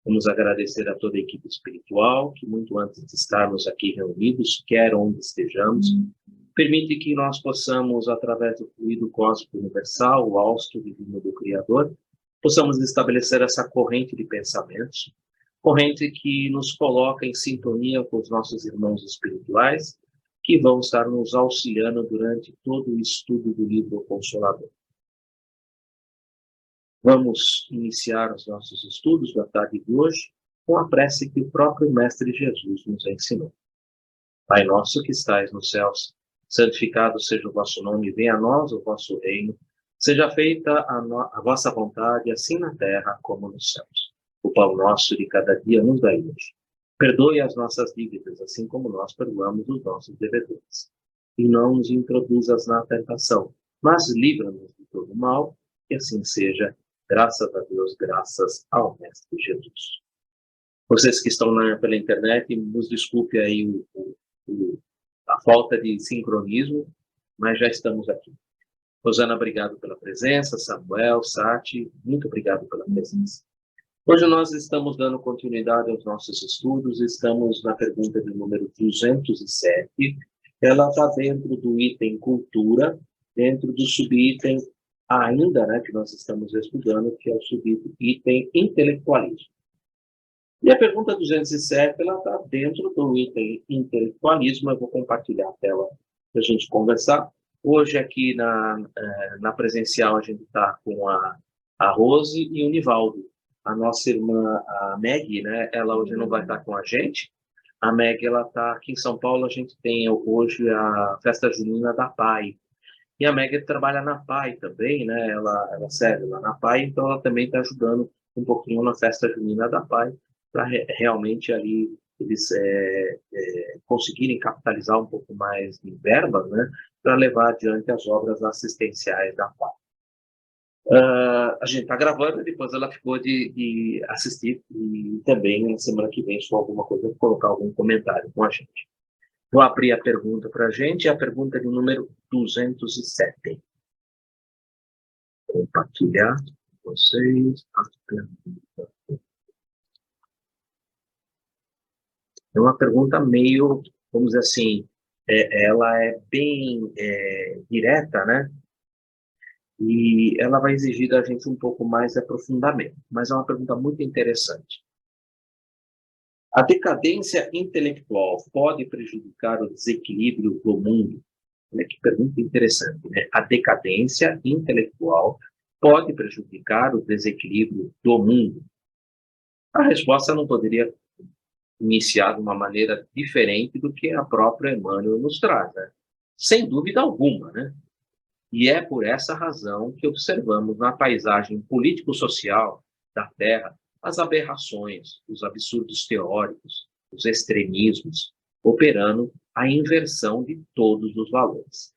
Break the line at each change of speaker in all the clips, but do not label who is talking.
Vamos agradecer a toda a equipe espiritual, que muito antes de estarmos aqui reunidos, quer onde estejamos, permite que nós possamos, através do fluido cósmico universal, o hausto divino do Criador, possamos estabelecer essa corrente de pensamentos, corrente que nos coloca em sintonia com os nossos irmãos espirituais, que vão estar nos auxiliando durante todo o estudo do livro Consolador. Vamos iniciar os nossos estudos da tarde de hoje com a prece que o próprio Mestre Jesus nos ensinou. Pai nosso que estais nos céus, santificado seja o vosso nome, venha a nós o vosso reino, seja feita a vossa vontade, assim na terra como nos céus. O pão nosso de cada dia nos dai hoje. Perdoe as nossas dívidas, assim como nós perdoamos os nossos devedores. E não nos introduzas na tentação, mas livra-nos de todo mal, que assim seja. Graças a Deus, graças ao Mestre Jesus. Vocês que estão pela internet, nos desculpe aí a falta de sincronismo, mas já estamos aqui. Rosana, obrigado pela presença. Samuel, Sati, muito obrigado pela presença. Hoje nós estamos dando continuidade aos nossos estudos, estamos na pergunta de número 207. Ela está dentro do item cultura, dentro do subitem ainda, que nós estamos estudando, que é o subitem intelectualismo. E a pergunta 207, ela está dentro do item intelectualismo. Eu vou compartilhar a tela para a gente conversar. Hoje aqui na presencial a gente está com a Rose e o Nivaldo. A nossa irmã, a Meg, ela hoje não vai estar com a gente. A Meg, ela está aqui em São Paulo. A gente tem hoje a festa junina da PAI. E a Meg trabalha na PAI também, ela serve lá na PAI, então ela também está ajudando um pouquinho na festa junina da PAI, para realmente ali eles conseguirem capitalizar um pouco mais de verba, para levar adiante as obras assistenciais da PAI. A gente está gravando, depois ela ficou de assistir, e também na semana que vem, se for alguma coisa, colocar algum comentário com a gente. Vou abrir a pergunta para a gente, a pergunta de número 207. Compartilhar com vocês a pergunta. É uma pergunta meio, vamos dizer assim, ela é bem direta, E ela vai exigir da gente um pouco mais de aprofundamento, mas é uma pergunta muito interessante. A decadência intelectual pode prejudicar o desequilíbrio do mundo? Olha que pergunta interessante, A decadência intelectual pode prejudicar o desequilíbrio do mundo? A resposta não poderia iniciar de uma maneira diferente do que a própria Emmanuel nos traz, Sem dúvida alguma, E é por essa razão que observamos na paisagem político-social da Terra as aberrações, os absurdos teóricos, os extremismos, operando a inversão de todos os valores.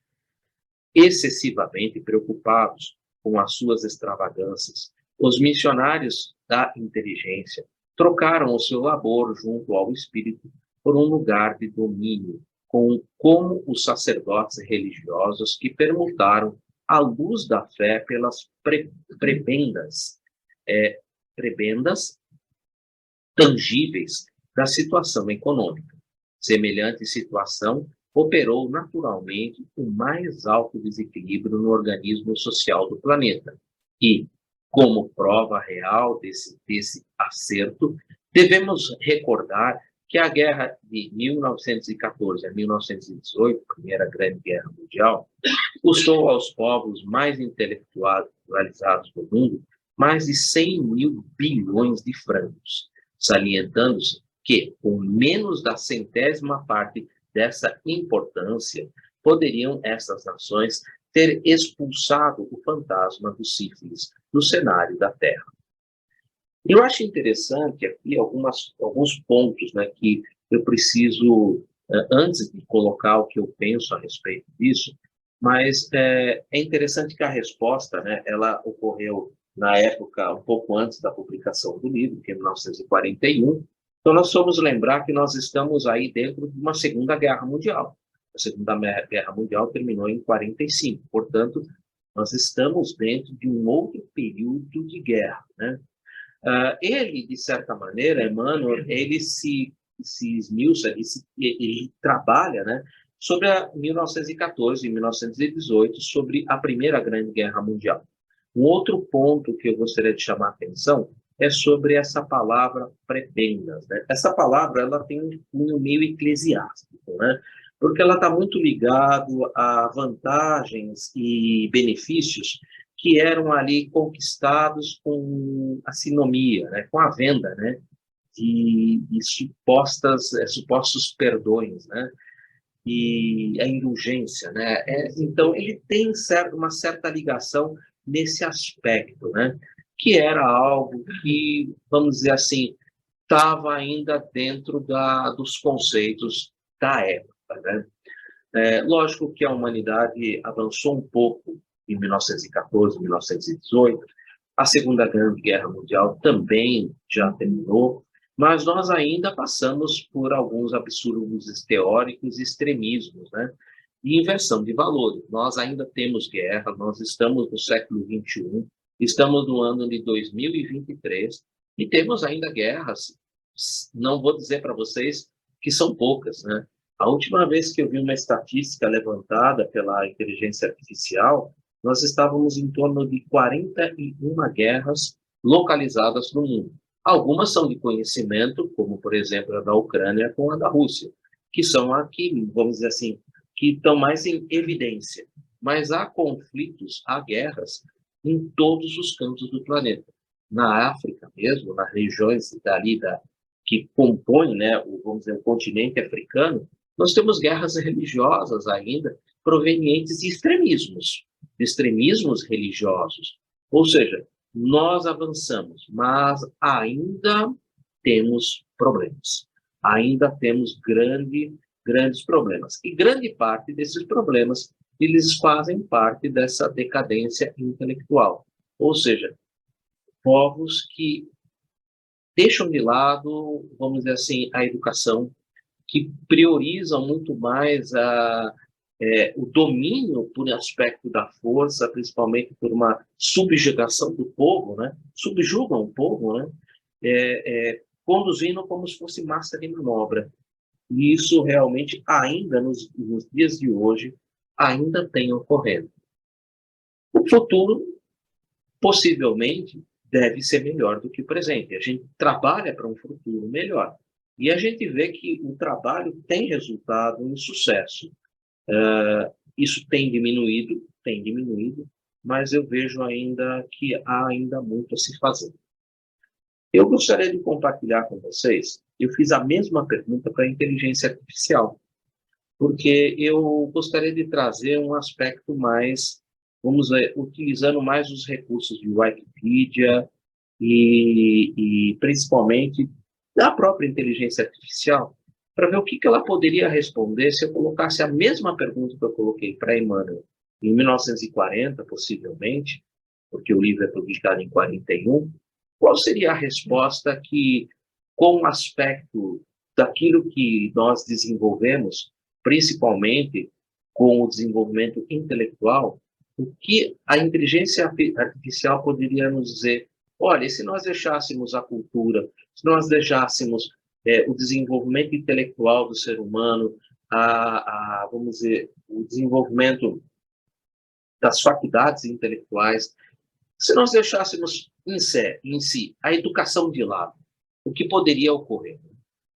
Excessivamente preocupados com as suas extravagâncias, os missionários da inteligência trocaram o seu labor junto ao espírito por um lugar de domínio, como os sacerdotes religiosos que permutaram a luz da fé pelas prebendas tangíveis da situação econômica. Semelhante situação operou naturalmente o mais alto desequilíbrio no organismo social do planeta. E, como prova real desse acerto, devemos recordar que a guerra de 1914 a 1918, Primeira Grande Guerra Mundial, custou aos povos mais intelectualizados do mundo mais de 100 mil bilhões de francos, salientando-se que, com menos da centésima parte dessa importância, poderiam essas nações ter expulsado o fantasma do sífilis do cenário da Terra. Eu acho interessante aqui alguns pontos que eu preciso, antes de colocar o que eu penso a respeito disso, mas é interessante que a resposta, ela ocorreu na época, um pouco antes da publicação do livro, que é 1941. Então, nós vamos lembrar que nós estamos aí dentro de uma Segunda Guerra Mundial. A Segunda Guerra Mundial terminou em 45, portanto, nós estamos dentro de um outro período de guerra, Ele, de certa maneira, Emmanuel, ele se esmiuça, ele trabalha, né, sobre a 1914 e 1918, sobre a Primeira Grande Guerra Mundial. Um outro ponto que eu gostaria de chamar a atenção é sobre essa palavra prebendas, né? Essa palavra ela tem um cunho meio eclesiástico, né? Porque ela está muito ligado a vantagens e benefícios que eram ali conquistados com a sinomia, né? Com a venda, né? De supostos perdões, né? E a indulgência, né? Então ele tem uma certa ligação nesse aspecto, né? Que era algo que, vamos dizer assim, estava ainda dentro dos conceitos da época, né? Lógico que a humanidade avançou um pouco em 1914, 1918, a Segunda Grande Guerra Mundial também já terminou, mas nós ainda passamos por alguns absurdos teóricos e extremismos, né? E inversão de valores. Nós ainda temos guerra, nós estamos no século XXI, estamos no ano de 2023 e temos ainda guerras. Não vou dizer para vocês que são poucas, né? A última vez que eu vi uma estatística levantada pela inteligência artificial, nós estávamos em torno de 41 guerras localizadas no mundo. Algumas são de conhecimento, como, por exemplo, a da Ucrânia com a da Rússia, que são aqui, vamos dizer assim, que estão mais em evidência. Mas há conflitos, há guerras em todos os cantos do planeta. Na África mesmo, nas regiões que compõem, né, vamos dizer, o continente africano, nós temos guerras religiosas ainda provenientes de extremismos religiosos. Ou seja, nós avançamos, mas ainda temos problemas. Ainda temos grandes problemas. E grande parte desses problemas, eles fazem parte dessa decadência intelectual. Ou seja, povos que deixam de lado, vamos dizer assim, a educação, que priorizam muito mais o domínio por aspecto da força, principalmente por uma subjugação do povo, né? Subjugam o povo, né? Conduzindo como se fosse massa de manobra. E isso realmente ainda nos dias de hoje ainda tem ocorrendo. O futuro possivelmente deve ser melhor do que o presente. A gente trabalha para um futuro melhor. E a gente vê que o trabalho tem resultado em sucesso. Isso tem diminuído, mas eu vejo ainda que há ainda muito a se fazer. Eu gostaria de compartilhar com vocês, eu fiz a mesma pergunta para a inteligência artificial, porque eu gostaria de trazer um aspecto mais, vamos ver, utilizando mais os recursos de Wikipedia e principalmente da própria inteligência artificial, para ver o que ela poderia responder se eu colocasse a mesma pergunta que eu coloquei para Emmanuel em 1940, possivelmente, porque o livro é publicado em 41, qual seria a resposta que, com o aspecto daquilo que nós desenvolvemos, principalmente com o desenvolvimento intelectual, o que a inteligência artificial poderia nos dizer? Olha, e se nós deixássemos a cultura, se nós deixássemos o desenvolvimento intelectual do ser humano, vamos dizer, o desenvolvimento das faculdades intelectuais, se nós deixássemos em si a educação de lado, o que poderia ocorrer?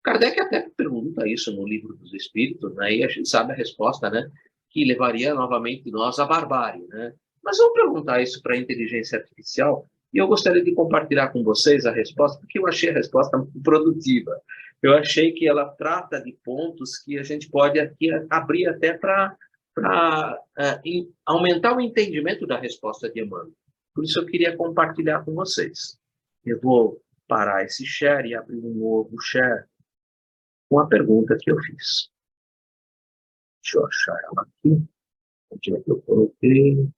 Kardec até pergunta isso no Livro dos Espíritos, né? E a gente sabe a resposta, né? Que levaria novamente nós à barbárie, né? Mas vamos perguntar isso para a inteligência artificial e eu gostaria de compartilhar com vocês a resposta, porque eu achei a resposta muito produtiva. Eu achei que ela trata de pontos que a gente pode aqui abrir até para aumentar o entendimento da resposta de Emmanuel. Por isso eu queria compartilhar com vocês. Eu vou parar esse share e abrir um novo share com a pergunta que eu fiz. Deixa eu achar ela aqui. Onde é que eu coloquei?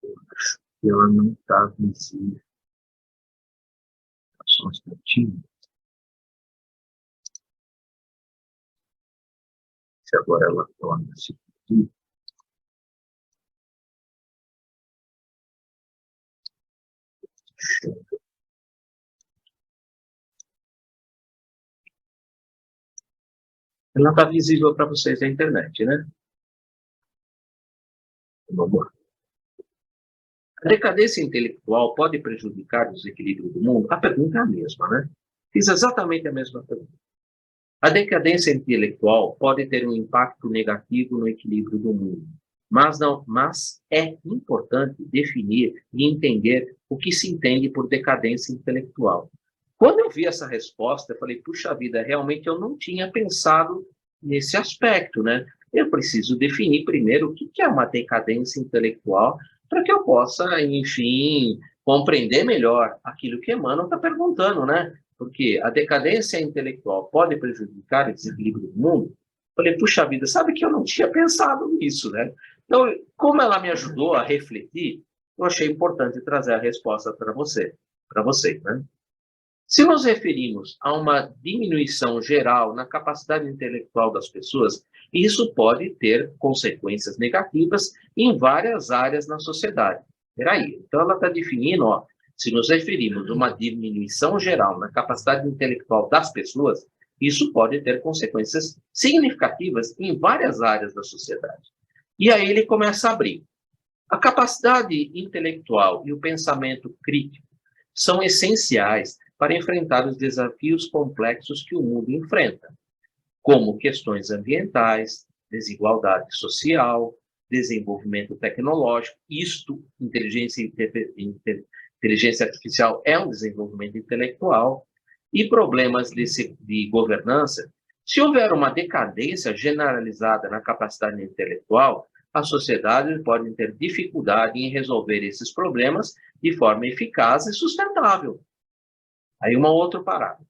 Eu acho que ela não está visível. Só um instantinho. Se agora ela torna-se aqui. Ela está visível para vocês na internet, né? Vamos lá. A decadência intelectual pode prejudicar o desequilíbrio do mundo? A pergunta é a mesma, né? Fiz exatamente a mesma pergunta. A decadência intelectual pode ter um impacto negativo no equilíbrio do mundo, mas é importante definir e entender o que se entende por decadência intelectual. Quando eu vi essa resposta, eu falei, puxa vida, realmente eu não tinha pensado nesse aspecto, né? Eu preciso definir primeiro o que é uma decadência intelectual para que eu possa, enfim, compreender melhor aquilo que Emmanuel está perguntando, né? Porque a decadência intelectual pode prejudicar o desequilíbrio do mundo? Falei, puxa vida, sabe que eu não tinha pensado nisso, né? Então, como ela me ajudou a refletir, eu achei importante trazer a resposta para vocês, né? Se nos referimos a uma diminuição geral na capacidade intelectual das pessoas, isso pode ter consequências negativas em várias áreas na sociedade. Peraí, então ela está definindo, ó, se nos referimos a uma diminuição geral na capacidade intelectual das pessoas, isso pode ter consequências significativas em várias áreas da sociedade. E aí ele começa a abrir. A capacidade intelectual e o pensamento crítico são essenciais para enfrentar os desafios complexos que o mundo enfrenta, como questões ambientais, desigualdade social, desenvolvimento tecnológico. Inteligência artificial é um desenvolvimento intelectual, e problemas de governança. Se houver uma decadência generalizada na capacidade intelectual, a sociedade pode ter dificuldade em resolver esses problemas de forma eficaz e sustentável. Aí uma outra parágrafo.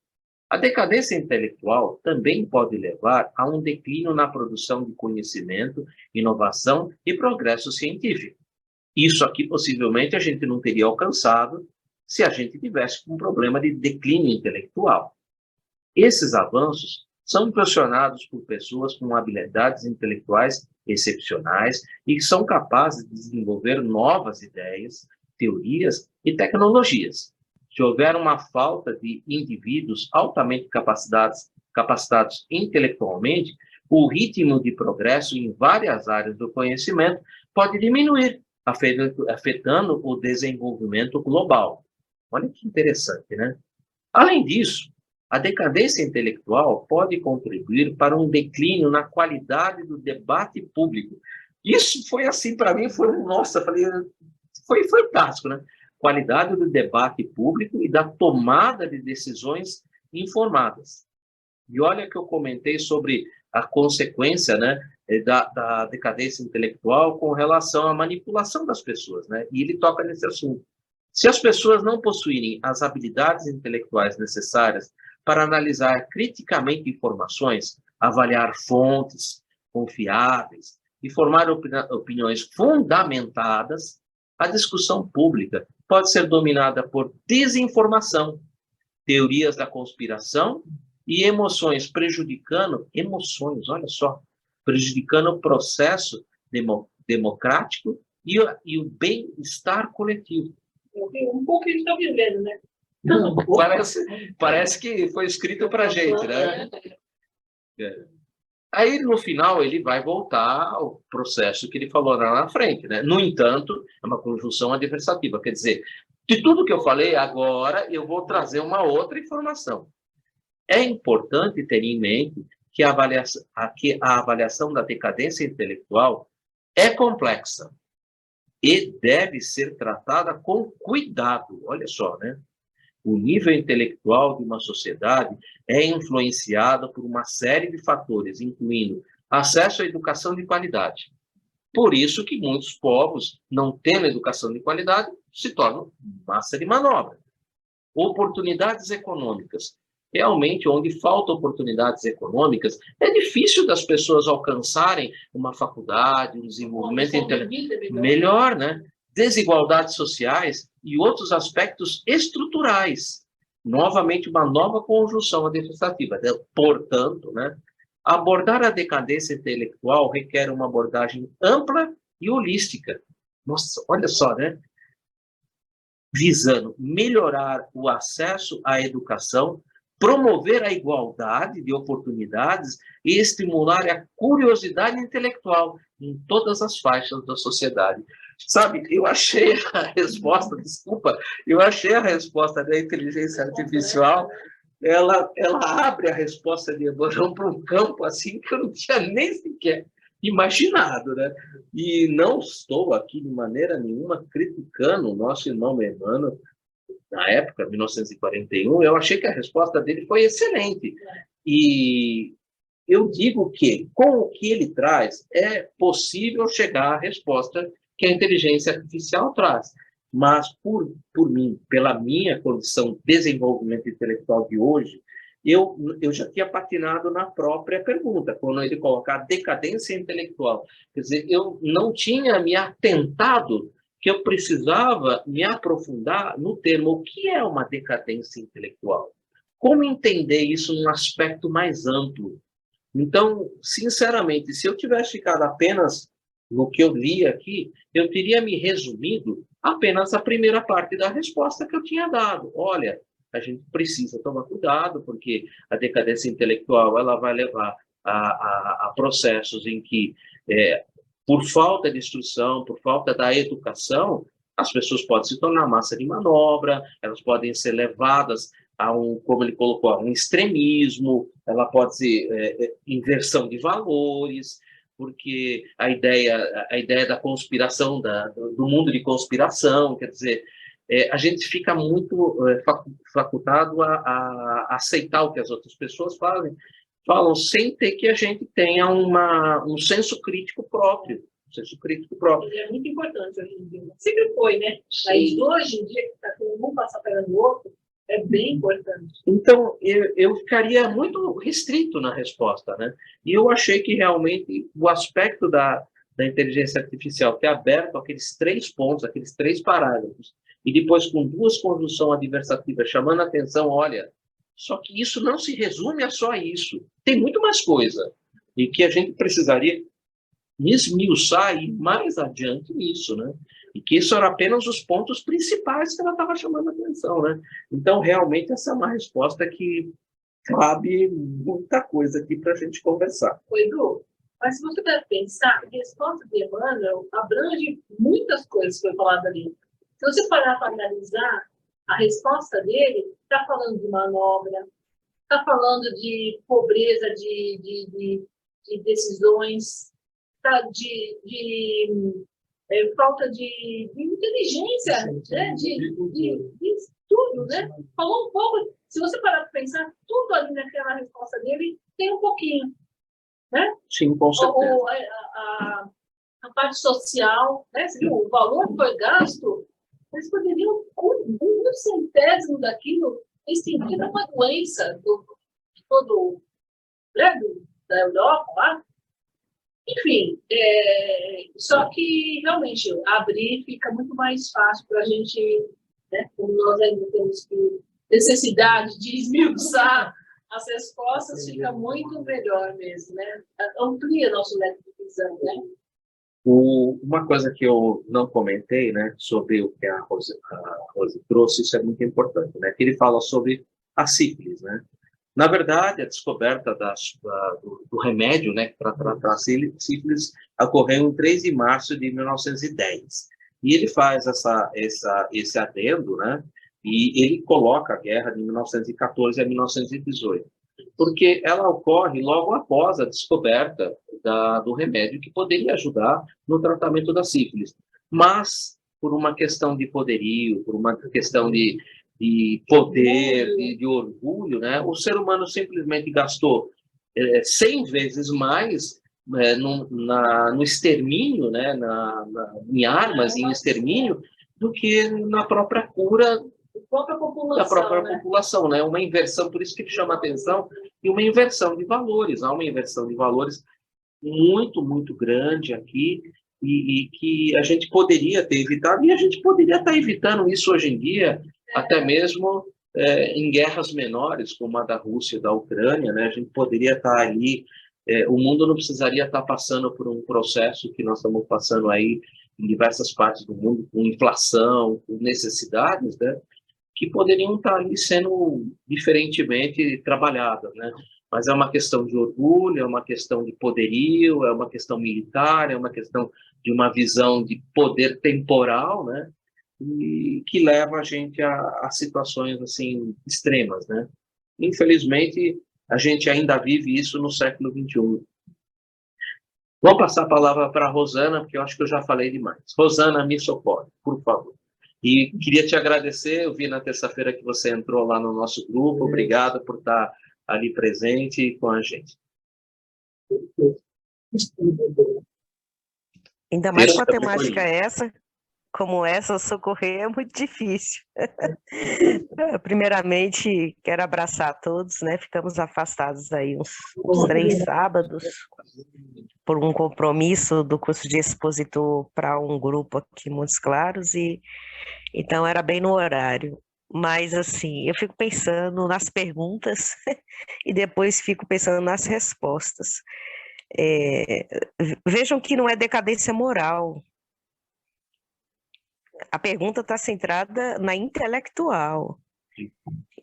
A decadência intelectual também pode levar a um declínio na produção de conhecimento, inovação e progresso científico. Isso aqui possivelmente a gente não teria alcançado se a gente tivesse um problema de declínio intelectual. Esses avanços são impulsionados por pessoas com habilidades intelectuais excepcionais e que são capazes de desenvolver novas ideias, teorias e tecnologias. Se houver uma falta de indivíduos altamente capacitados intelectualmente, o ritmo de progresso em várias áreas do conhecimento pode diminuir, afetando o desenvolvimento global. Olha que interessante, né? Além disso, a decadência intelectual pode contribuir para um declínio na qualidade do debate público. Isso foi assim, para mim, nossa, foi fantástico, né? Qualidade do debate público e da tomada de decisões informadas. E olha que eu comentei sobre a consequência, né, da decadência intelectual com relação à manipulação das pessoas, né? E ele toca nesse assunto. Se as pessoas não possuírem as habilidades intelectuais necessárias para analisar criticamente informações, avaliar fontes confiáveis e formar opiniões fundamentadas, a discussão pública pode ser dominada por desinformação, teorias da conspiração e emoções, olha só, prejudicando o processo democrático e o bem-estar coletivo.
Um pouco que a gente está vivendo, né?
Não, parece que foi escrito para a gente, né? É. Aí, no final, ele vai voltar ao processo que ele falou lá na frente, né? No entanto, é uma conjunção adversativa. Quer dizer, de tudo que eu falei, agora eu vou trazer uma outra informação. É importante ter em mente que a avaliação da decadência intelectual é complexa e deve ser tratada com cuidado. Olha só, né? O nível intelectual de uma sociedade é influenciado por uma série de fatores, incluindo acesso à educação de qualidade. Por isso que muitos povos, não tendo educação de qualidade, se tornam massa de manobra. Oportunidades econômicas. Realmente, onde faltam oportunidades econômicas, é difícil das pessoas alcançarem uma faculdade, um desenvolvimento intelectual melhor, né? Desigualdades sociais e outros aspectos estruturais. Novamente, uma nova conjunção adversativa. Portanto, né, abordar a decadência intelectual requer uma abordagem ampla e holística. Nossa, olha só, né? visando melhorar o acesso à educação, promover a igualdade de oportunidades e estimular a curiosidade intelectual em todas as faixas da sociedade. Sabe, eu achei a resposta, desculpa, eu achei a resposta da inteligência artificial, ela abre a resposta de Emmanuel para um campo assim que eu não tinha nem sequer imaginado, né? E não estou aqui de maneira nenhuma criticando o nosso irmão Emmanuel, na época, 1941, eu achei que a resposta dele foi excelente. E eu digo que, com o que ele traz, é possível chegar à resposta que a inteligência artificial traz. Mas, por mim, pela minha condição de desenvolvimento intelectual de hoje, eu já tinha patinado na própria pergunta, quando ele coloca a decadência intelectual. Quer dizer, eu não tinha me atentado que eu precisava me aprofundar no termo o que é uma decadência intelectual. Como entender isso num aspecto mais amplo? Então, sinceramente, se eu tivesse ficado apenas no que eu li aqui, eu teria me resumido apenas a primeira parte da resposta que eu tinha dado. Olha, a gente precisa tomar cuidado, porque a decadência intelectual ela vai levar a processos em que, por falta de instrução, por falta da educação, as pessoas podem se tornar massa de manobra, elas podem ser levadas a como ele colocou, a um extremismo, ela pode ser inversão de valores, porque a ideia da conspiração, do mundo de conspiração, quer dizer, a gente fica muito facultado a aceitar o que as outras pessoas falam sem ter que a gente tenha um senso crítico próprio. Senso crítico próprio.
É muito importante hoje em dia. Sempre foi, né? Mas hoje em dia, que está todo mundo passar pelo outro, é bem importante.
Então, eu ficaria muito restrito na resposta, né? E eu achei que realmente o aspecto da inteligência artificial ter aberto aqueles 3 pontos, aqueles 3 parágrafos, e depois com 2 conjunções adversativas chamando a atenção, olha, só que isso não se resume a só isso. Tem muito mais coisa. E que a gente precisaria esmiuçar e ir mais adiante nisso, né? E que isso era apenas os pontos principais que ela estava chamando a atenção, né? Então, realmente, essa é uma resposta que cabe muita coisa aqui para a gente conversar.
Edu, mas se você deve pensar, a resposta de Emmanuel abrange muitas coisas que foi falado ali. Se você parar para analisar, a resposta dele está falando de manobra, está falando de pobreza de decisões, tá, de falta de inteligência, né? de tudo, né? Falou um pouco, se você parar para pensar, tudo ali naquela resposta dele tem um pouquinho, né?
Sim, com certeza.
A parte social, né? O valor que foi gasto, eles poderiam, um centésimo daquilo, extinguir uma doença de todo, né? Da Europa lá. Enfim, só que realmente abrir fica muito mais fácil para a gente, né, como nós ainda temos necessidade de esmiuçar as respostas, fica muito melhor mesmo, né? Amplia nosso método de visão, né?
Uma coisa que eu não comentei, né, sobre o que a Rose trouxe, isso é muito importante, né, que ele fala sobre a sífilis, né? Na verdade, a descoberta do remédio, né, para tratar a sífilis ocorreu em 3 de março de 1910. E ele faz esse adendo, né, e ele coloca a guerra de 1914 a 1918, porque ela ocorre logo após a descoberta do remédio que poderia ajudar no tratamento da sífilis. Mas, por uma questão de poderio, por uma questão de poder, de orgulho, né? O ser humano simplesmente gastou 100 vezes mais no extermínio, né? Em armas, em extermínio, do que na própria cura da própria população, né? Uma inversão, por isso que chama atenção, e uma inversão de valores. Há uma inversão de valores muito, muito grande aqui, e que a gente poderia ter evitado, e a gente poderia estar evitando isso hoje em dia, até mesmo em guerras menores, como a da Rússia e da Ucrânia, né? A gente poderia estar ali, o mundo não precisaria estar passando por um processo que nós estamos passando aí em diversas partes do mundo, com inflação, com necessidades, né, que poderiam estar ali sendo diferentemente trabalhadas, né? Mas é uma questão de orgulho, é uma questão de poderio, é uma questão militar, é uma questão de uma visão de poder temporal, né? E que leva a gente a situações assim extremas, né? Infelizmente, a gente ainda vive isso no século XXI. Vou passar a palavra para a Rosana, porque eu acho que eu já falei demais. Rosana, me socorre, por favor. E queria te agradecer, eu vi na terça-feira que você entrou lá no nosso grupo, obrigado por estar ali presente com a gente.
Ainda mais com a temática como essa, socorrer é muito difícil. Primeiramente, quero abraçar a todos, né? Ficamos afastados aí uns 3 sábados por um compromisso do curso de expositor para um grupo aqui em Montes Claros, e então era bem no horário. Mas, assim, eu fico pensando nas perguntas e depois fico pensando nas respostas. Vejam que não é decadência moral. A pergunta está centrada na intelectual.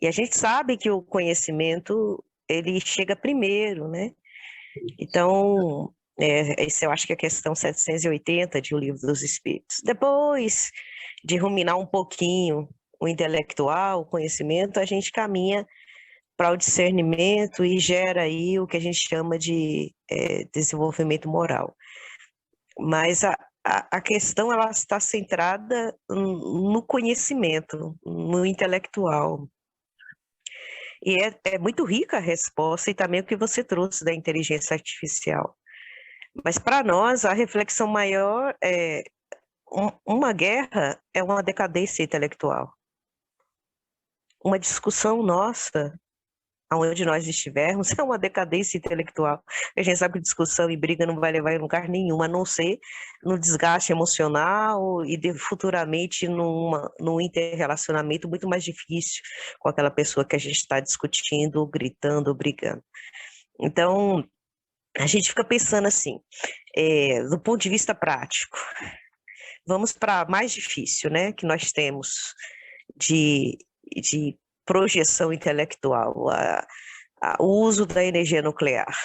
E a gente sabe que o conhecimento, ele chega primeiro, né? Então, esse eu acho que é a questão 780 de O Livro dos Espíritos. Depois de ruminar um pouquinho o intelectual, o conhecimento, a gente caminha para o discernimento e gera aí o que a gente chama de desenvolvimento moral. Mas a questão ela está centrada no conhecimento, no intelectual. E é muito rica a resposta e também o que você trouxe da inteligência artificial. Mas para nós, a reflexão maior é uma guerra é uma decadência intelectual. Uma discussão nossa, aonde nós estivermos, é uma decadência intelectual. A gente sabe que discussão e briga não vai levar em lugar nenhum, a não ser no desgaste emocional e futuramente num interrelacionamento muito mais difícil com aquela pessoa que a gente está discutindo, gritando, brigando. Então, a gente fica pensando assim, do ponto de vista prático, vamos para mais difícil, né, que nós temos de projeção intelectual, o uso da energia nuclear.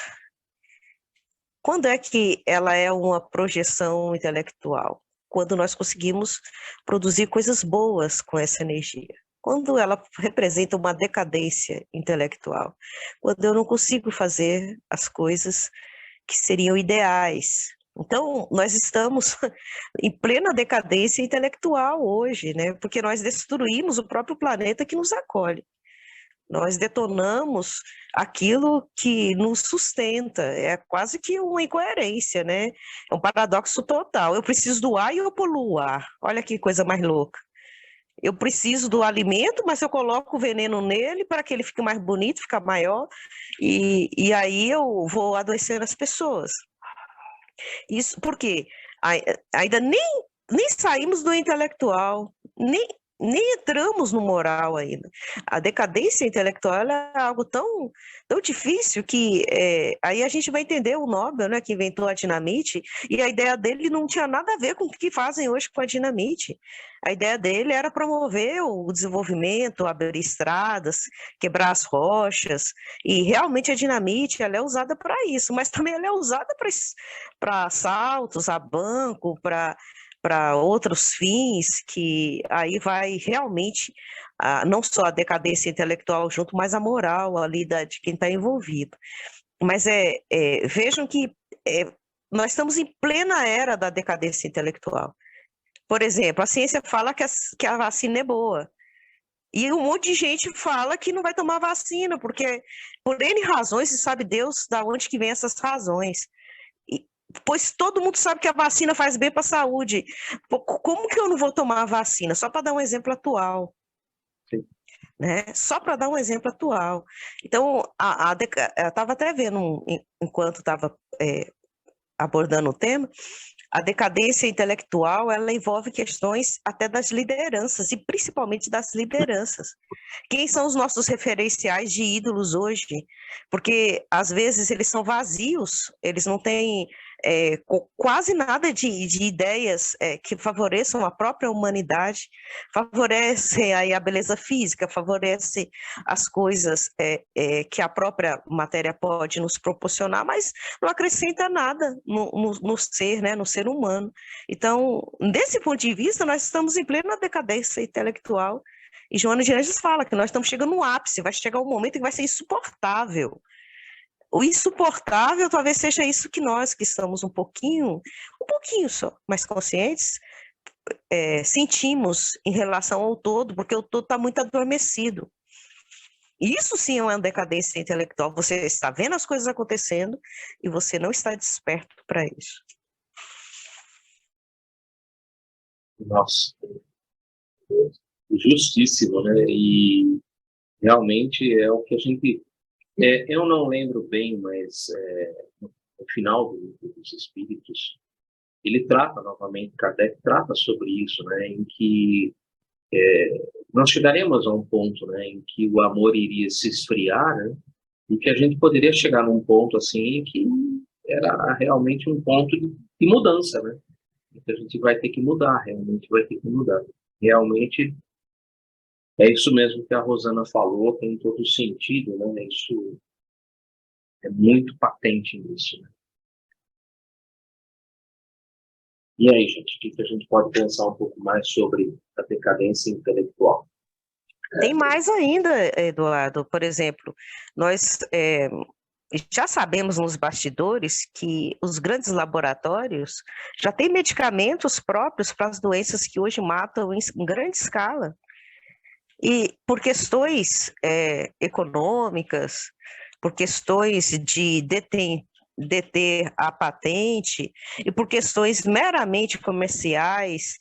Quando é que ela é uma projeção intelectual? Quando nós conseguimos produzir coisas boas com essa energia. Quando ela representa uma decadência intelectual. Quando eu não consigo fazer as coisas que seriam ideais. Então, nós estamos em plena decadência intelectual hoje, né? Porque nós destruímos o próprio planeta que nos acolhe. Nós detonamos aquilo que nos sustenta, é quase que uma incoerência, né? É um paradoxo total. Eu preciso do ar e eu poluo o ar. Olha que coisa mais louca. Eu preciso do alimento, mas eu coloco o veneno nele para que ele fique mais bonito, fique maior, e aí eu vou adoecendo as pessoas. Isso porque ainda nem saímos do intelectual, nem entramos no moral ainda. A decadência intelectual é algo tão difícil que aí a gente vai entender o Nobel, né, que inventou a dinamite, e a ideia dele não tinha nada a ver com o que fazem hoje com a dinamite. A ideia dele era promover o desenvolvimento, abrir estradas, quebrar as rochas, e realmente a dinamite ela é usada para isso, mas também ela é usada para assaltos a banco, para outros fins, que aí vai realmente não só a decadência intelectual junto, mas a moral ali de quem está envolvido. Mas vejam que nós estamos em plena era da decadência intelectual. Por exemplo, a ciência fala que a vacina é boa, e um monte de gente fala que não vai tomar vacina, porque por N razões, e sabe Deus de onde que vem essas razões. Pois todo mundo sabe que a vacina faz bem para a saúde. Como que eu não vou tomar a vacina? Só para dar um exemplo atual. Sim. Né? Só para dar um exemplo atual. Então, eu estava até vendo, enquanto estava abordando o tema, a decadência intelectual, ela envolve questões até das lideranças, e principalmente das lideranças. Quem são os nossos referenciais de ídolos hoje? Porque, às vezes, eles são vazios, eles não têm quase nada de ideias que favoreçam a própria humanidade, favorece aí a beleza física, favorece as coisas que a própria matéria pode nos proporcionar, mas não acrescenta nada no ser, né, no ser humano. Então, desse ponto de vista, nós estamos em plena decadência intelectual, e Joana de Anjos fala que nós estamos chegando no ápice, vai chegar um momento que vai ser insuportável. O insuportável talvez seja isso que nós, que estamos um pouquinho só, mais conscientes, sentimos em relação ao todo, porque o todo está muito adormecido. Isso sim é uma decadência intelectual. Você está vendo as coisas acontecendo e você não está desperto para isso.
Nossa, justíssimo, né? E realmente é o que a gente... eu não lembro bem, mas no final dos Espíritos, ele trata novamente, Kardec trata sobre isso, né? Em que nós chegaremos a um ponto, né, em que o amor iria se esfriar, né? E que a gente poderia chegar num ponto assim que era realmente um ponto de mudança, né? Que a gente vai ter que mudar, realmente vai ter que mudar. Realmente é isso mesmo que a Rosana falou, tem todo sentido, né? Isso é muito patente nisso, né? E aí, gente, o que a gente pode pensar um pouco mais sobre a decadência intelectual?
Tem mais ainda, Eduardo. Por exemplo, nós já sabemos nos bastidores que os grandes laboratórios já têm medicamentos próprios para as doenças que hoje matam em grande escala. E por questões econômicas, por questões de deter a patente e por questões meramente comerciais,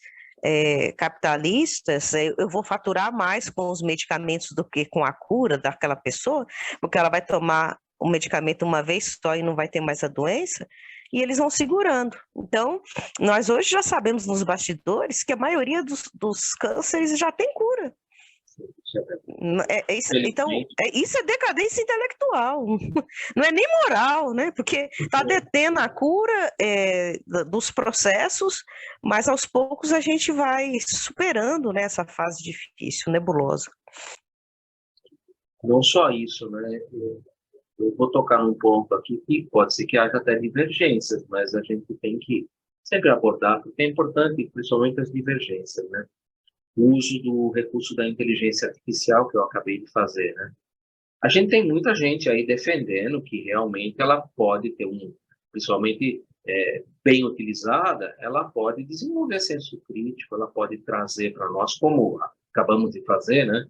capitalistas, eu vou faturar mais com os medicamentos do que com a cura daquela pessoa, porque ela vai tomar o medicamento uma vez só e não vai ter mais a doença, e eles vão segurando. Então, nós hoje já sabemos nos bastidores que a maioria dos cânceres já tem cura. Isso é decadência intelectual, não é nem moral, né? Porque está detendo a cura dos processos, mas aos poucos a gente vai superando, né, essa fase difícil, nebulosa.
Não só isso, né? Eu vou tocar num ponto aqui que pode ser que haja até divergências, mas a gente tem que sempre abordar, porque é importante, principalmente as divergências, né? O uso do recurso da inteligência artificial que eu acabei de fazer, né? A gente tem muita gente aí defendendo que realmente ela pode ter principalmente bem utilizada, ela pode desenvolver senso crítico, ela pode trazer para nós, como acabamos de fazer, né?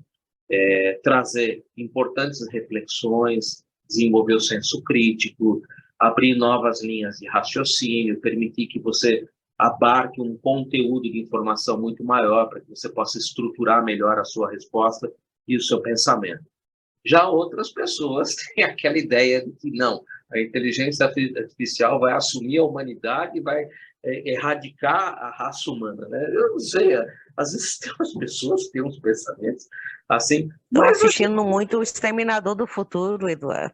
Trazer importantes reflexões, desenvolver o senso crítico, abrir novas linhas de raciocínio, permitir que você abarque um conteúdo de informação muito maior para que você possa estruturar melhor a sua resposta e o seu pensamento. Já outras pessoas têm aquela ideia de que não, a inteligência artificial vai assumir a humanidade e vai erradicar a raça humana, né? Eu não sei, às vezes tem umas pessoas que têm uns pensamentos assim...
Estou assistindo muito o Exterminador do Futuro, Eduardo.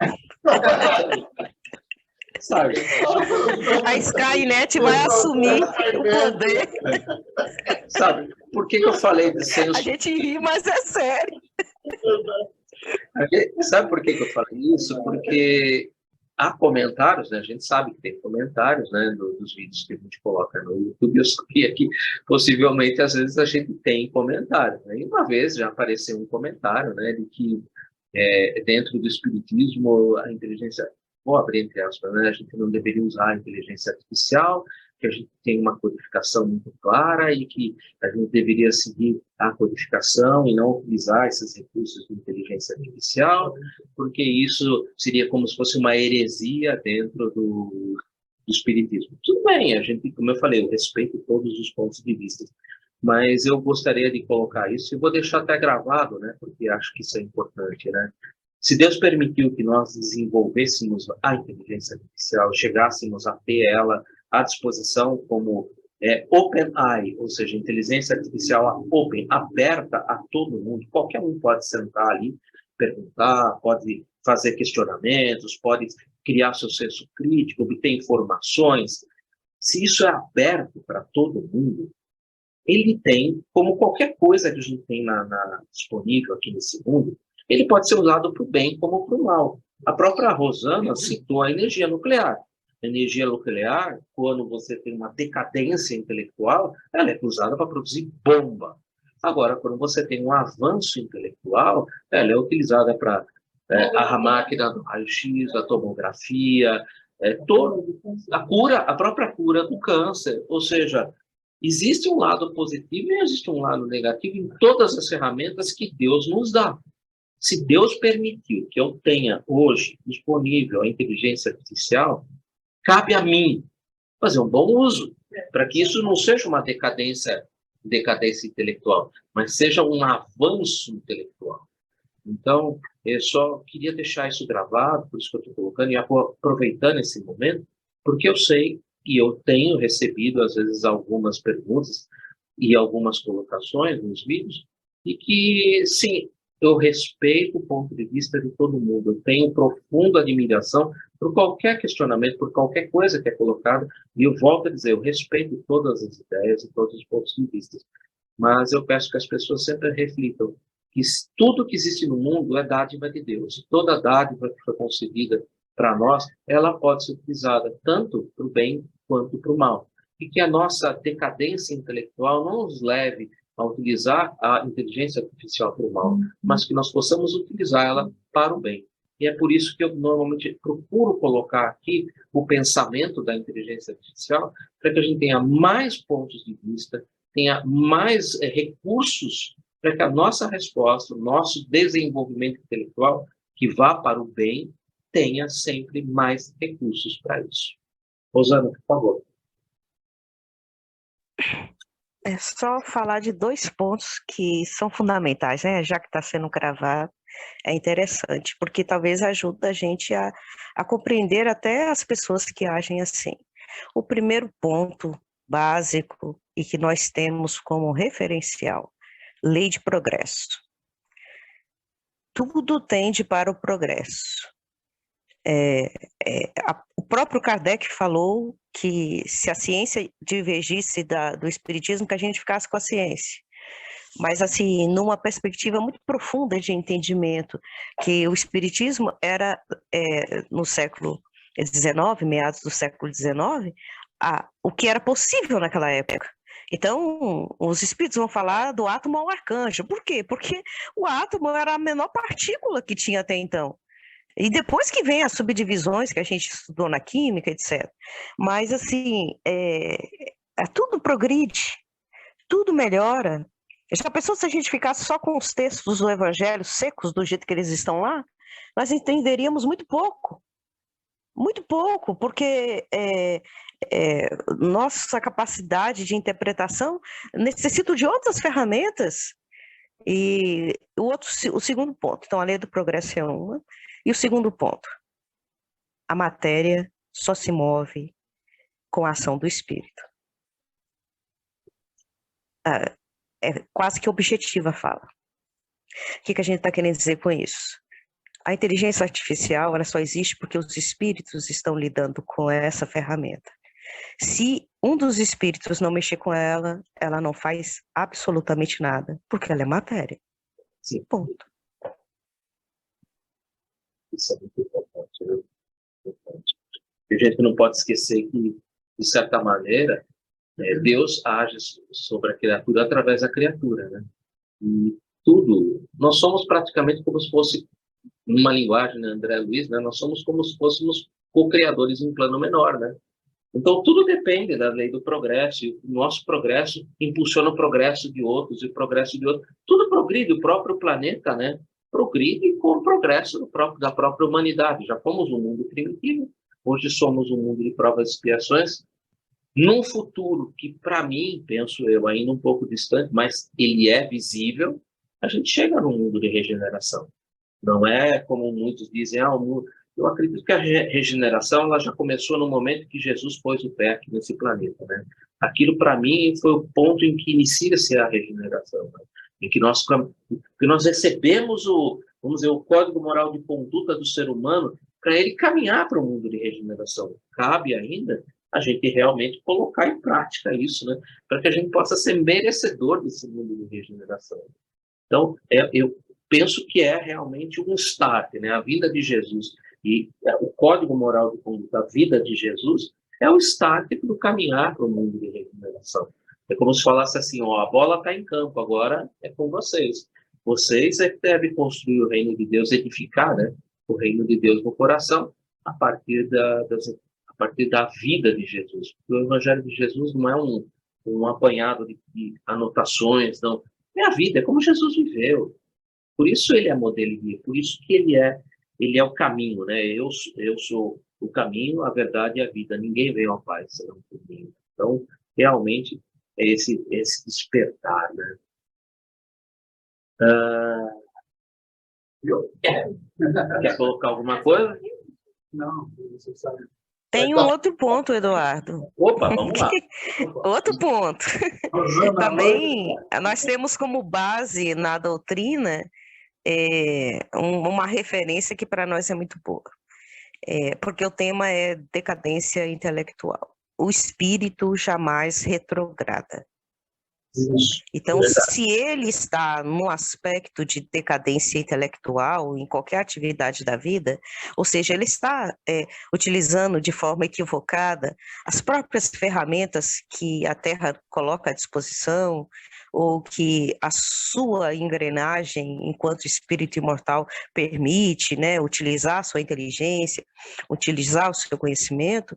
Sabe?
A Skynet vai assumir o poder.
Sabe? Por que eu falei de senso...
A gente ri, mas é sério.
Sabe por que eu falei isso? Porque há comentários, né? A gente sabe que tem comentários, né, dos vídeos que a gente coloca no YouTube. Eu sabia que possivelmente às vezes a gente tem comentários, né? E uma vez já apareceu um comentário, né, de que dentro do espiritismo a inteligência, vou abrir entre aspas, né, a gente não deveria usar a inteligência artificial, que a gente tem uma codificação muito clara e que a gente deveria seguir a codificação e não utilizar esses recursos de inteligência artificial, porque isso seria como se fosse uma heresia dentro do espiritismo. Tudo bem, a gente, como eu falei, eu respeito todos os pontos de vista, mas eu gostaria de colocar isso, e vou deixar até gravado, né, porque acho que isso é importante, né? Se Deus permitiu que nós desenvolvêssemos a inteligência artificial, chegássemos a ter ela à disposição como OpenAI, ou seja, inteligência artificial open, aberta a todo mundo, qualquer um pode sentar ali, perguntar, pode fazer questionamentos, pode criar seu senso crítico, obter informações, se isso é aberto para todo mundo, ele tem, como qualquer coisa que a gente tem disponível aqui nesse mundo, ele pode ser usado para o bem como para o mal. A própria Rosana citou a energia nuclear. A energia nuclear, quando você tem uma decadência intelectual, ela é usada para produzir bomba. Agora, quando você tem um avanço intelectual, ela é utilizada para a máquina do raio-x, a tomografia, a própria cura do câncer. Ou seja, existe um lado positivo e existe um lado negativo em todas as ferramentas que Deus nos dá. Se Deus permitiu que eu tenha hoje disponível a inteligência artificial, cabe a mim fazer um bom uso, para que isso não seja uma decadência intelectual, mas seja um avanço intelectual. Então, eu só queria deixar isso gravado, por isso que eu estou colocando, e aproveitando esse momento, porque eu sei e eu tenho recebido, às vezes, algumas perguntas e algumas colocações nos vídeos, e que, sim, eu respeito o ponto de vista de todo mundo, eu tenho profunda admiração por qualquer questionamento, por qualquer coisa que é colocada, e eu volto a dizer, eu respeito todas as ideias e todos os pontos de vista, mas eu peço que as pessoas sempre reflitam que tudo que existe no mundo é dádiva de Deus. Toda dádiva que foi concedida para nós, ela pode ser utilizada tanto para o bem quanto para o mal. E que a nossa decadência intelectual não nos leve a utilizar a inteligência artificial para o mal, mas que nós possamos utilizá-la para o bem. E é por isso que eu normalmente procuro colocar aqui o pensamento da inteligência artificial, para que a gente tenha mais pontos de vista, tenha mais recursos para que a nossa resposta, o nosso desenvolvimento intelectual, que vá para o bem, tenha sempre mais recursos para isso. Rosana, por favor.
É só falar de 2 pontos que são fundamentais, né? Já que está sendo gravado, é interessante, porque talvez ajude a gente a compreender até as pessoas que agem assim. O primeiro ponto básico e que nós temos como referencial, lei de progresso. Tudo tende para o progresso. O próprio Kardec falou que se a ciência divergisse do espiritismo, que a gente ficasse com a ciência. Mas, assim, numa perspectiva muito profunda de entendimento, que o espiritismo era, no século XIX, meados do século XIX, o que era possível naquela época. Então, os espíritos vão falar do átomo ao arcanjo. Por quê? Porque o átomo era a menor partícula que tinha até então. E depois que vem as subdivisões que a gente estudou na química, etc. Mas, assim, tudo progride, tudo melhora. Já pensou se a gente ficasse só com os textos do Evangelho secos, do jeito que eles estão lá? Nós entenderíamos muito pouco, porque nossa capacidade de interpretação necessita de outras ferramentas. E o segundo ponto, então a lei do progresso é uma, e o segundo ponto, a matéria só se move com a ação do espírito. É quase que objetiva a fala. O que a gente está querendo dizer com isso? A inteligência artificial, ela só existe porque os espíritos estão lidando com essa ferramenta. Se um dos espíritos não mexer com ela, ela não faz absolutamente nada, porque ela é matéria.
Sim.
Ponto.
Isso é muito importante, né? A gente não pode esquecer que, de certa maneira, Deus age sobre a criatura através da criatura, né? E tudo, nós somos praticamente como se fosse, numa linguagem, né, André Luiz, né, nós somos como se fôssemos co-criadores em um plano menor, né? Então, tudo depende da lei do progresso, e o nosso progresso impulsiona o progresso de outros, e o progresso de outros. Tudo progride, o próprio planeta, né? Progride com o progresso da própria humanidade. Já fomos um mundo primitivo, hoje somos um mundo de provas e expiações. Num futuro que, para mim, penso eu, ainda um pouco distante, mas ele é visível, a gente chega num mundo de regeneração. Não é como muitos dizem, o mundo... Eu acredito que a regeneração ela já começou no momento que Jesus pôs o pé aqui nesse planeta, né? Aquilo, para mim, foi o ponto em que inicia-se a regeneração, né? Em que nós recebemos vamos dizer, o código moral de conduta do ser humano para ele caminhar para o mundo de regeneração. Cabe ainda a gente realmente colocar em prática isso, né? Para que a gente possa ser merecedor desse mundo de regeneração. Então, eu penso que é realmente um start, né? A vida de Jesus e o código moral de conduta, a vida de Jesus, é o start do caminhar para o mundo de regeneração. É como se falasse assim, ó, a bola está em campo, agora é com vocês. Vocês é que devem construir o reino de Deus, edificar, né, o reino de Deus no coração, a partir a partir da vida de Jesus. O Evangelho de Jesus não é um apanhado de anotações, não. É a vida, é como Jesus viveu. Por isso ele é modelo e guia, por isso que ele é o caminho, né? Eu sou o caminho, a verdade e a vida. Ninguém vem ao Pai senão por mim. Então, realmente, é esse despertar, né? Quer colocar alguma coisa?
Não, você sabe.
Tem um outro ponto, Eduardo.
Opa, vamos lá.
Outro ponto. Também nós temos como base na doutrina uma referência que para nós é muito boa. Porque o tema é decadência intelectual. O espírito jamais retrograda.
Isso,
então,
verdade.
se ele está no aspecto de decadência intelectual em qualquer atividade da vida, ou seja, ele está utilizando de forma equivocada as próprias ferramentas que a Terra coloca à disposição, ou que a sua engrenagem enquanto espírito imortal permite, né, utilizar a sua inteligência, utilizar o seu conhecimento,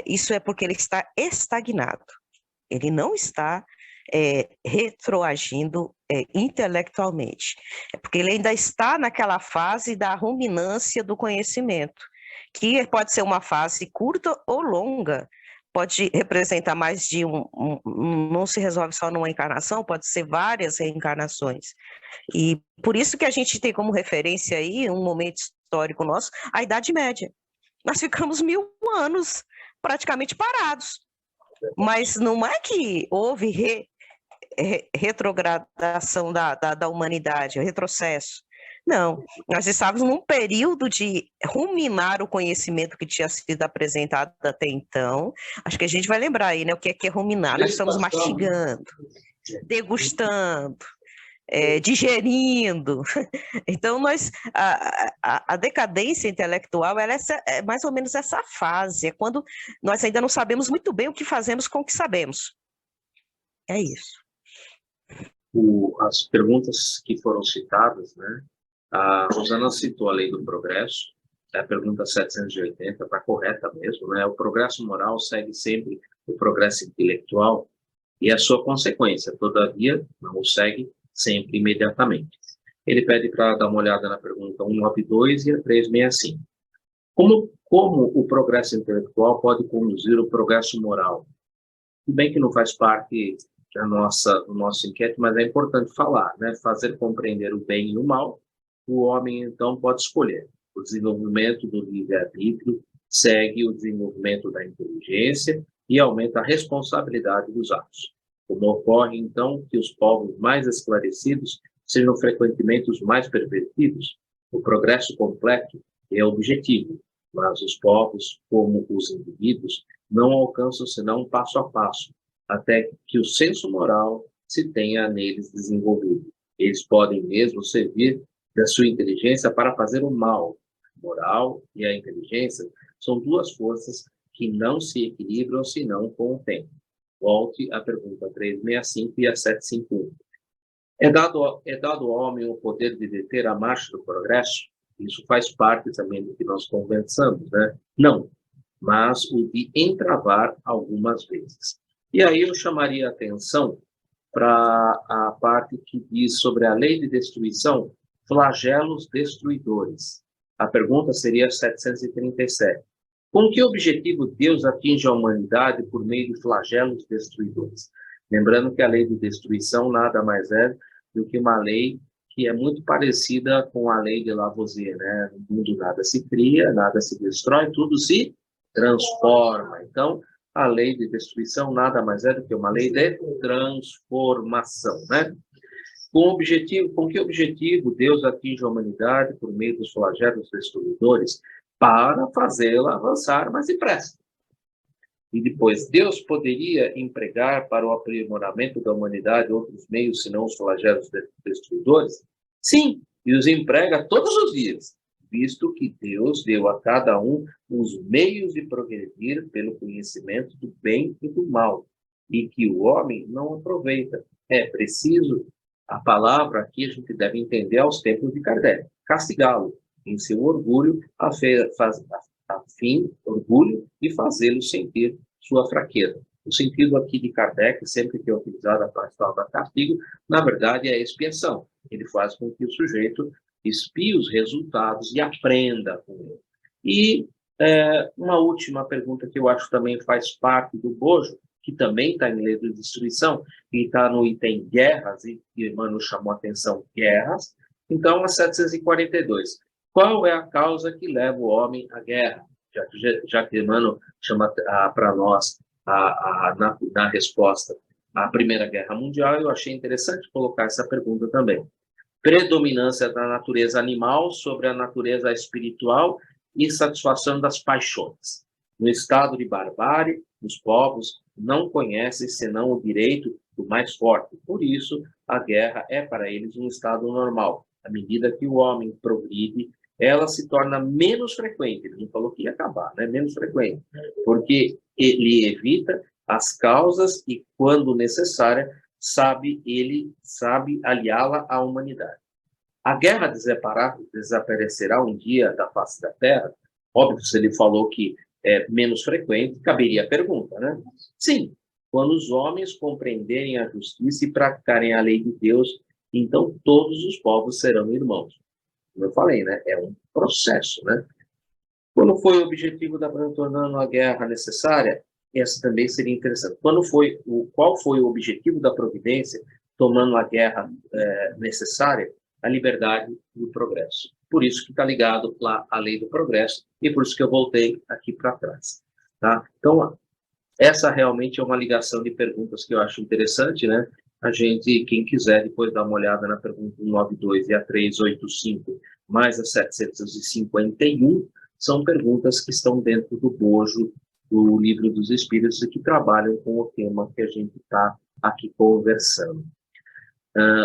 isso é porque ele está estagnado. Ele não está retroagindo intelectualmente. É porque ele ainda está naquela fase da ruminância do conhecimento, que pode ser uma fase curta ou longa, pode representar mais de não se resolve só numa encarnação, pode ser várias reencarnações. E por isso que a gente tem como referência aí, um momento histórico nosso, a Idade Média. Nós ficamos 1000 anos praticamente parados. Mas não é que houve retrogradação da humanidade, retrocesso. Não, nós estávamos num período de ruminar o conhecimento que tinha sido apresentado até então. Acho que a gente vai lembrar aí, né, o que é ruminar. Nós estamos mastigando, degustando, digerindo. Então, a decadência intelectual ela é mais ou menos essa fase, é quando nós ainda não sabemos muito bem o que fazemos com o que sabemos. É isso.
As perguntas que foram citadas, né? A Rosana citou a lei do progresso, a pergunta 780 está correta mesmo, né? O progresso moral segue sempre o progresso intelectual e a sua consequência, todavia, não o segue sempre imediatamente. Ele pede para dar uma olhada na pergunta 192 e a 365. Como o progresso intelectual pode conduzir o progresso moral? Tudo bem que não faz parte do nosso inquérito, mas é importante falar, né? Fazer compreender o bem e o mal, o homem, então, pode escolher. O desenvolvimento do livre-arbítrio segue o desenvolvimento da inteligência e aumenta a responsabilidade dos atos. Como ocorre, então, que os povos mais esclarecidos sejam frequentemente os mais pervertidos? O progresso completo é objetivo, mas os povos, como os indivíduos, não alcançam senão passo a passo, até que o senso moral se tenha neles desenvolvido. Eles podem mesmo servir da sua inteligência para fazer o mal. A moral e a inteligência são duas forças que não se equilibram senão com o tempo. Volte à pergunta 365 e a 751. É dado ao homem o poder de deter a marcha do progresso? Isso faz parte também do que nós conversamos, né? Não, mas o de entravar algumas vezes. E aí eu chamaria a atenção para a parte que diz sobre a lei de destruição, flagelos destruidores. A pergunta seria 737. Com que objetivo Deus atinge a humanidade por meio de flagelos destruidores? Lembrando que a lei de destruição nada mais é do que uma lei que é muito parecida com a lei de Lavoisier, né? No mundo nada se cria, nada se destrói, tudo se transforma. Então, a lei de destruição nada mais é do que uma lei de transformação, né? Com que objetivo Deus atinge a humanidade por meio dos flagelos destruidores? Para fazê-la avançar mais depressa. E depois, Deus poderia empregar para o aprimoramento da humanidade outros meios, senão os flagelos destruidores? Sim, e os emprega todos os dias, visto que Deus deu a cada um os meios de progredir pelo conhecimento do bem e do mal, e que o homem não aproveita. É preciso, a palavra aqui a gente deve entender aos tempos de Kardec, castigá-lo em seu orgulho, orgulho e fazê-lo sentir sua fraqueza. O sentido aqui de Kardec, sempre que é utilizado a palavra castigo, na verdade é expiação. Ele faz com que o sujeito expie os resultados e aprenda com ele. E uma última pergunta que eu acho também faz parte do bojo, que também está em Lei de Destruição, e está no item guerras, e Emmanuel chamou a atenção, guerras. Então, a 742. Qual é a causa que leva o homem à guerra? Já que Emmanuel chama para nós na resposta à Primeira Guerra Mundial, eu achei interessante colocar essa pergunta também. Predominância da natureza animal sobre a natureza espiritual e satisfação das paixões. No estado de barbárie, os povos não conhecem senão o direito do mais forte. Por isso, a guerra é para eles um estado normal. À medida que o homem progride, ela se torna menos frequente. Ele não falou que ia acabar, né? Menos frequente. Porque ele evita as causas e, quando necessária, ele sabe aliá-la à humanidade. A guerra desaparecerá um dia da face da Terra? Óbvio, se ele falou que é menos frequente, caberia a pergunta, né? Sim, quando os homens compreenderem a justiça e praticarem a lei de Deus, então todos os povos serão irmãos. Como eu falei, né? É um processo, né? Quando foi o objetivo da tornando a guerra necessária? Essa também seria interessante. Qual foi o objetivo da providência tornando a guerra necessária? A liberdade e o progresso. Por isso que está ligado lá à lei do progresso e por isso que eu voltei aqui para trás. Tá? Então, essa realmente é uma ligação de perguntas que eu acho interessante, né? A gente, quem quiser, depois dar uma olhada na pergunta 192 e a 385, mais a 751, são perguntas que estão dentro do bojo do Livro dos Espíritos e que trabalham com o tema que a gente está aqui conversando.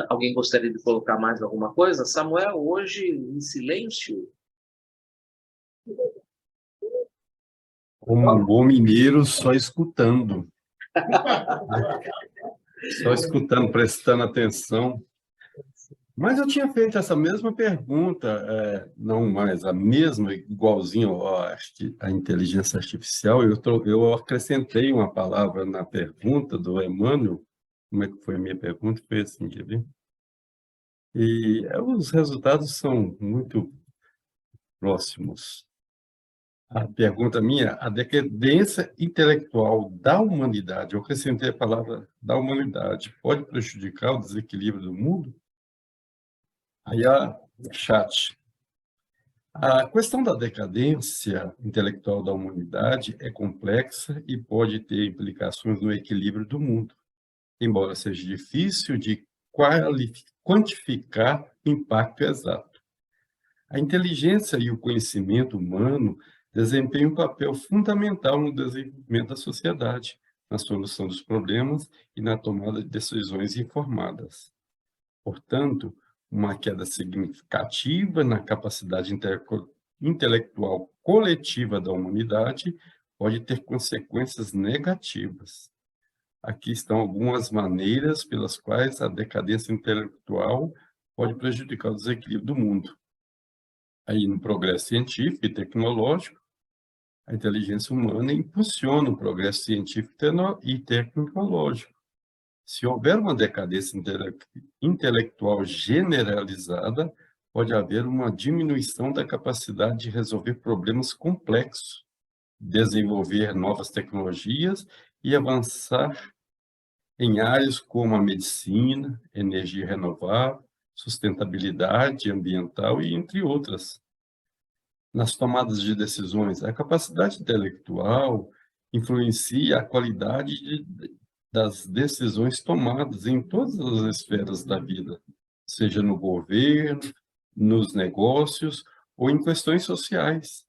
Alguém gostaria de colocar mais alguma coisa? Samuel, hoje em silêncio.
Como um bom mineiro, só escutando. Só escutando, prestando atenção. Mas eu tinha feito essa mesma pergunta, não mais a mesma, igualzinho à inteligência artificial. Eu acrescentei uma palavra na pergunta do Emmanuel. Como é que foi a minha pergunta? Foi assim, quer ver? E os resultados são muito próximos. A pergunta minha, a decadência intelectual da humanidade, eu acrescentei a palavra da humanidade, pode prejudicar o desequilíbrio do mundo? Aí a chat. A questão da decadência intelectual da humanidade é complexa e pode ter implicações no equilíbrio do mundo, embora seja difícil de quantificar impacto exato. A inteligência e o conhecimento humano desempenham um papel fundamental no desenvolvimento da sociedade, na solução dos problemas e na tomada de decisões informadas. Portanto, uma queda significativa na capacidade intelectual coletiva da humanidade pode ter consequências negativas. Aqui estão algumas maneiras pelas quais a decadência intelectual pode prejudicar o desequilíbrio do mundo. Aí, no progresso científico e tecnológico, a inteligência humana impulsiona o progresso científico e tecnológico. Se houver uma decadência intelectual generalizada, pode haver uma diminuição da capacidade de resolver problemas complexos, desenvolver novas tecnologias e avançar em áreas como a medicina, energia renovável, sustentabilidade ambiental e entre outras. Nas tomadas de decisões, a capacidade intelectual influencia a qualidade das decisões tomadas em todas as esferas da vida, seja no governo, nos negócios ou em questões sociais.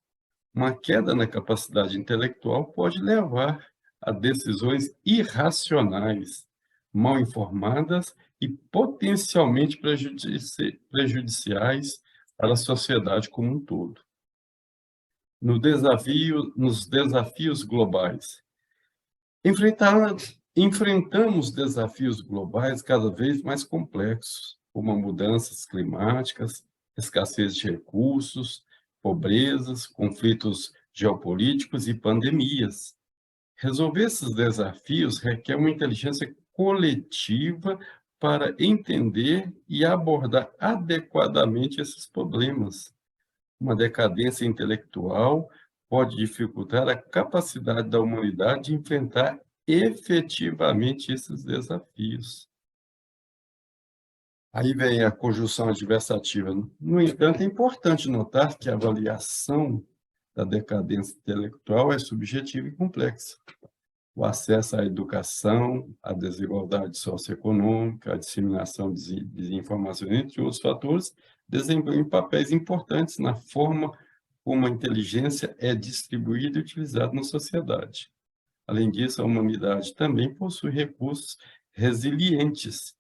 Uma queda na capacidade intelectual pode levar a decisões irracionais, mal informadas e potencialmente prejudiciais para a sociedade como um todo. Nos desafios globais. Enfrentamos desafios globais cada vez mais complexos, como mudanças climáticas, escassez de recursos, pobrezas, conflitos geopolíticos e pandemias. Resolver esses desafios requer uma inteligência coletiva para entender e abordar adequadamente esses problemas. Uma decadência intelectual pode dificultar a capacidade da humanidade de enfrentar efetivamente esses desafios. Aí vem a conjunção adversativa. No entanto, é importante notar que a avaliação da decadência intelectual é subjetiva e complexa. O acesso à educação, a desigualdade socioeconômica, a disseminação de desinformação, entre outros fatores, desempenham papéis importantes na forma como a inteligência é distribuída e utilizada na sociedade. Além disso, a humanidade também possui recursos resilientes,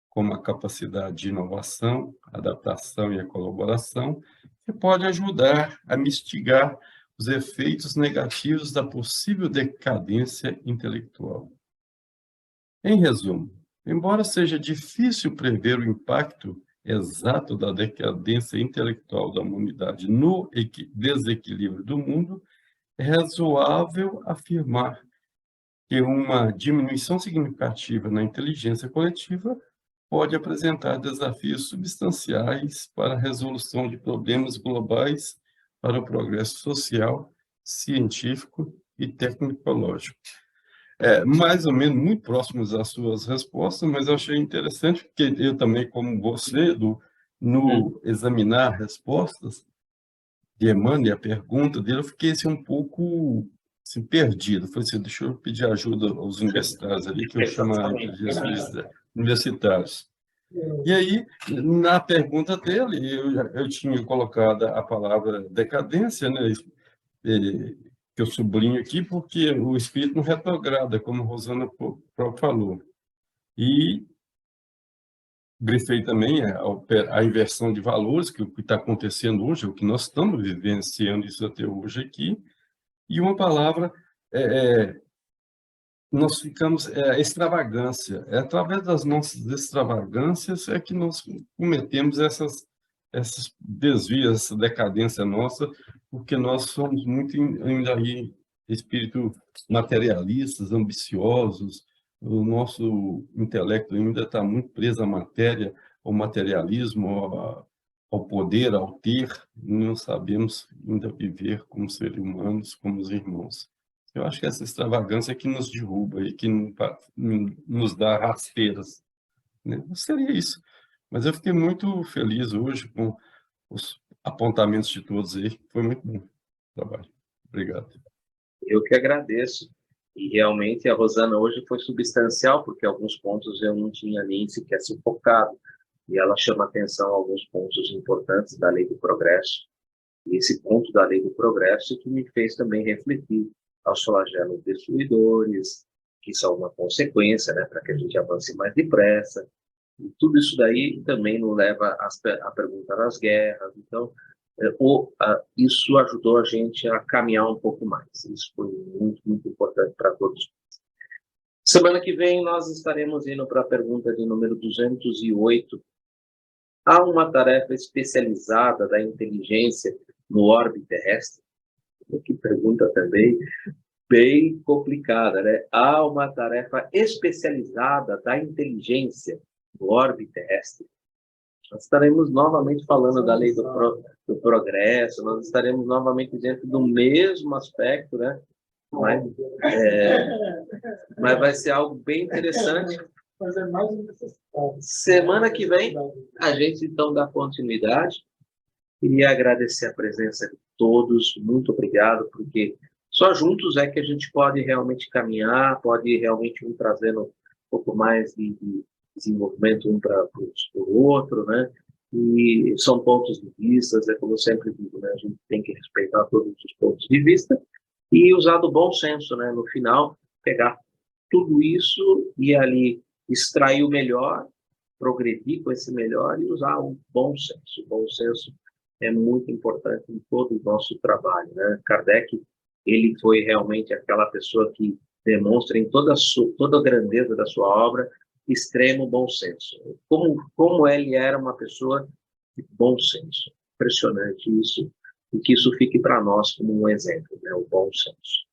como a capacidade de inovação, adaptação e a colaboração, que pode ajudar a mitigar os efeitos negativos da possível decadência intelectual. Em resumo, embora seja difícil prever o impacto exato da decadência intelectual da humanidade no desequilíbrio do mundo, é razoável afirmar que uma diminuição significativa na inteligência coletiva pode apresentar desafios substanciais para a resolução de problemas globais para o progresso social, científico e tecnológico. Mais ou menos muito próximos às suas respostas, mas eu achei interessante, porque eu também, como você, no examinar respostas de Emmanuel e a pergunta dele, eu fiquei assim, um pouco assim, perdido. Falei assim, deixa eu pedir ajuda aos universitários ali, que eu chamo de universitários. E aí, na pergunta dele, eu tinha colocado a palavra decadência, né, que eu sublinho aqui, porque o espírito não retrograda, como a Rosana próprio falou. E grifei também a inversão de valores, que o que está acontecendo hoje, o que nós estamos vivenciando isso até hoje aqui, e uma palavra, nós ficamos, extravagância. É através das nossas extravagâncias é que nós cometemos esses desvios, essa decadência nossa, porque nós somos muito ainda aí espírito materialistas, ambiciosos, o nosso intelecto ainda está muito preso à matéria, ao materialismo, ao poder, ao ter, não sabemos ainda viver como seres humanos, como os irmãos. Eu acho que essa extravagância é que nos derruba e que nos dá rasteiras, né? Seria isso. Mas eu fiquei muito feliz hoje com os apontamentos de todos aí. Foi muito bom o trabalho. Obrigado.
Eu que agradeço. E realmente a Rosana hoje foi substancial, porque alguns pontos eu não tinha nem sequer se focado. E ela chama atenção a alguns pontos importantes da Lei do Progresso. E esse ponto da Lei do Progresso que me fez também refletir aos flagelos destruidores, que são uma consequência, né, para que a gente avance mais depressa. E tudo isso daí também nos leva a perguntar das guerras. Então, isso ajudou a gente a caminhar um pouco mais. Isso foi muito, muito importante para todos. Semana que vem nós estaremos indo para a pergunta de número 208. Há uma tarefa especializada da inteligência no orbe terrestre? Que pergunta também bem complicada, né? Há uma tarefa especializada da inteligência no orbe terrestre? Nós estaremos novamente falando da lei do progresso, nós estaremos novamente dentro do mesmo aspecto, né? Mas vai ser algo bem interessante. Semana que vem, a gente então dá continuidade. Queria agradecer a presença de todos, muito obrigado, porque só juntos é que a gente pode realmente caminhar, pode realmente um trazendo um pouco mais de desenvolvimento um para o outro, né? E são pontos de vista, é como eu sempre digo, né? A gente tem que respeitar todos os pontos de vista e usar do bom senso, né? No final, pegar tudo isso e ali extrair o melhor, progredir com esse melhor e usar o bom senso. O bom senso é muito importante em todo o nosso trabalho, né? Kardec, ele foi realmente aquela pessoa que demonstra em toda a grandeza da sua obra extremo bom senso. Como ele era uma pessoa de bom senso. Impressionante isso, e que isso fique para nós como um exemplo, né? O bom senso.